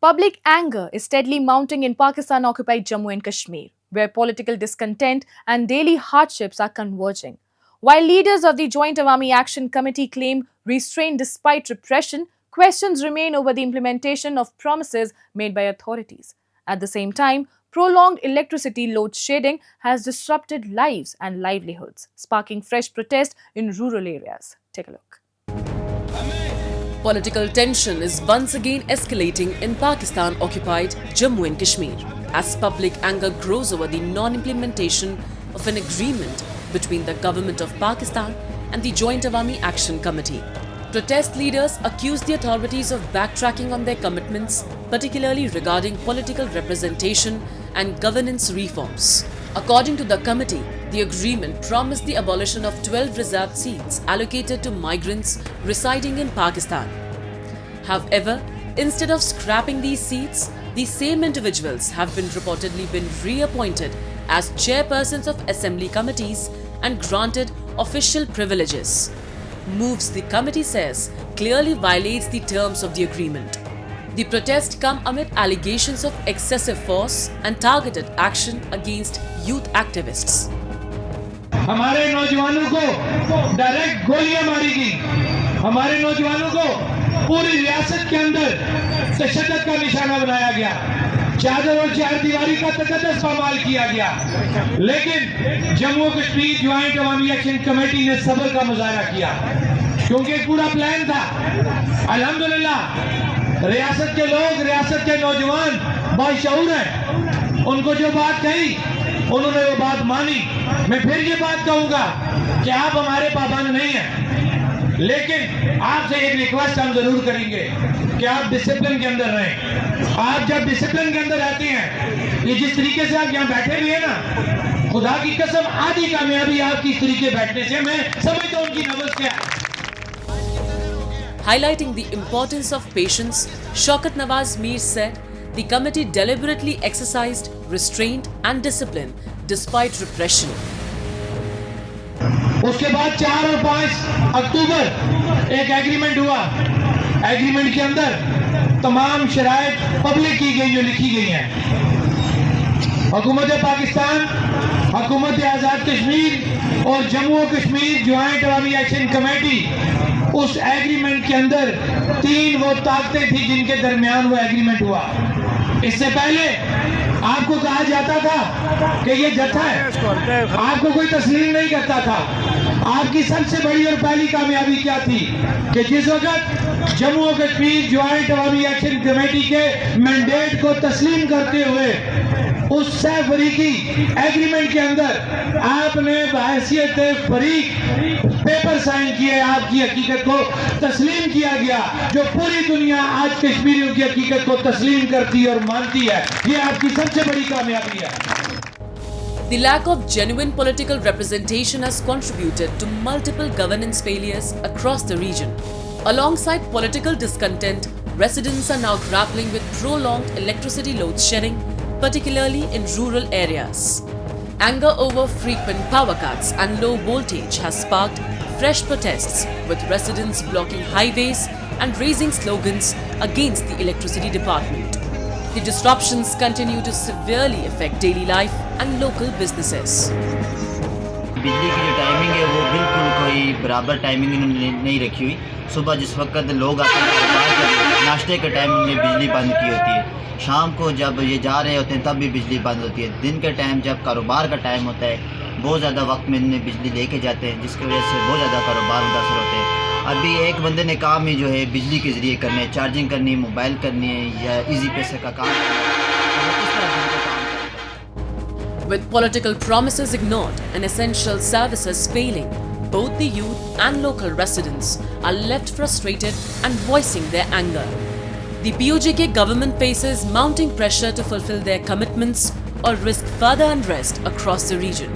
Public anger is steadily mounting in Pakistan-occupied Jammu and Kashmir, where political discontent and daily hardships are converging. While leaders of the Joint Awami Action Committee claim restraint despite repression, questions remain over the implementation of promises made by authorities. At the same time, prolonged electricity load shedding has disrupted lives and livelihoods, sparking fresh protest in rural areas. Take a look. Political tension is once again escalating in Pakistan-occupied Jammu and Kashmir as public anger grows over the non-implementation of an agreement between the government of Pakistan and the Joint Awami Action Committee. Protest leaders accuse the authorities of backtracking on their commitments, particularly regarding political representation and governance reforms. According to the committee, the agreement promised the abolition of 12 reserved seats allocated to migrants residing in Pakistan. However, instead of scrapping these seats, the same individuals have reportedly been reappointed as chairpersons of assembly committees and granted official privileges. Moves, the committee says, clearly violates the terms of the agreement. The protest come amid allegations of excessive force and targeted action against youth activists. हमारे नौजवानों को direct गोलियां मारी गई, हमारे नौजवानों को पूरी रियासत के अंदर तशद्दुद का निशाना बनाया गया, चादर और चार दीवारी का तकद्दस पामाल किया गया। लेकिन जम्मू कश्मीर ज्वाइंट अवामी एक्शन कमेटी ने सब्र का मुजाहरा किया क्योंकि एक पूरा प्लान था। अल्हम्दुलिल्लाह रियासत के लोग, रियासत के नौजवान बाशऊर हैं, उनको जो बात कही उन्होंने वो बात मानी। मैं फिर ये बात कहूंगा कि आप हमारे पाबंद नहीं हैं, लेकिन आपसे एक रिक्वेस्ट हम जरूर करेंगे कि आप डिसिप्लिन के अंदर रहें। आप जब डिसिप्लिन के अंदर रहते हैं, ये जिस तरीके से आप यहाँ बैठे हुए हैं ना, खुदा की कसम आधी कामयाबी आपकी इस तरीके बैठने से मैं समझता हूँ उनकी नब्ज क्या है। Highlighting the importance of patience, Shaukat Nawaz Mir said the committee deliberately exercised restraint and discipline despite repression. उसके बाद 4 और 5 अक्टूबर एक एग्रीमेंट हुआ। एग्रीमेंट के अंदर तमाम शराइत पब्लिक की गई जो लिखी गई हैं। हुकूमत पाकिस्तान, हुकूमत आज़ाद कश्मीर और जम्मू कश्मीर ज्वाइंट अवामी एक्शन कमेटी, उस एग्रीमेंट के अंदर 3 वो ताकतें थी जिनके दरमियान वो एग्रीमेंट हुआ। इससे पहले आपको कहा जाता था कि ये जत्था है, आपको कोई तस्लीम नहीं करता था। आपकी सबसे बड़ी और पहली कामयाबी क्या थी कि जिस वक्त जम्मू और कश्मीर ज्वाइंट अवामी एक्शन कमेटी के मैंडेट को तस्लीम करते हुए उस फरीकी एग्रीमेंट के अंदर आपने बहैसियत फरीक पेपर साइन किए, आपकी हकीकत को तस्लीम किया गया, जो पूरी दुनिया आज कश्मीरियों की हकीकत को तस्लीम करती है और मानती है। ये आपकी सबसे बड़ी कामयाबी है। The lack of genuine political representation has contributed to multiple governance failures across the region. Alongside political discontent, residents are now grappling with prolonged electricity load shedding, particularly in rural areas. Anger over frequent power cuts and low voltage has sparked fresh protests, with residents blocking highways and raising slogans against the electricity department. The disruptions continue to severely affect daily life and local businesses. बिजली की जो timing है वो बिल्कुल कोई बराबर timing इन्होंने नहीं रखी हुई। सुबह जिस वक्त लोग आते हैं नाश्ते के टाइम में बिजली बंद की होती है, शाम को जब ये जा रहे होते हैं तब भी बिजली बंद होती है, दिन के टाइम जब कारोबार का टाइम होता है बहुत ज़्यादा वक्त में इन्हें बिजली लेके जाते हैं, जिसकी वजह से बहुत ज़्यादा कारोबार मुतासर होते हैं। अभी एक बंदे ने काम ही जो है बिजली के ज़रिए करने, चार्जिंग करनी है, मोबाइल करनी है या इजी पैसे का काम With political promises ignored and essential services failing, both the youth and local residents are left frustrated and voicing their anger. The POJK government faces mounting pressure to fulfill their commitments or risk further unrest across the region.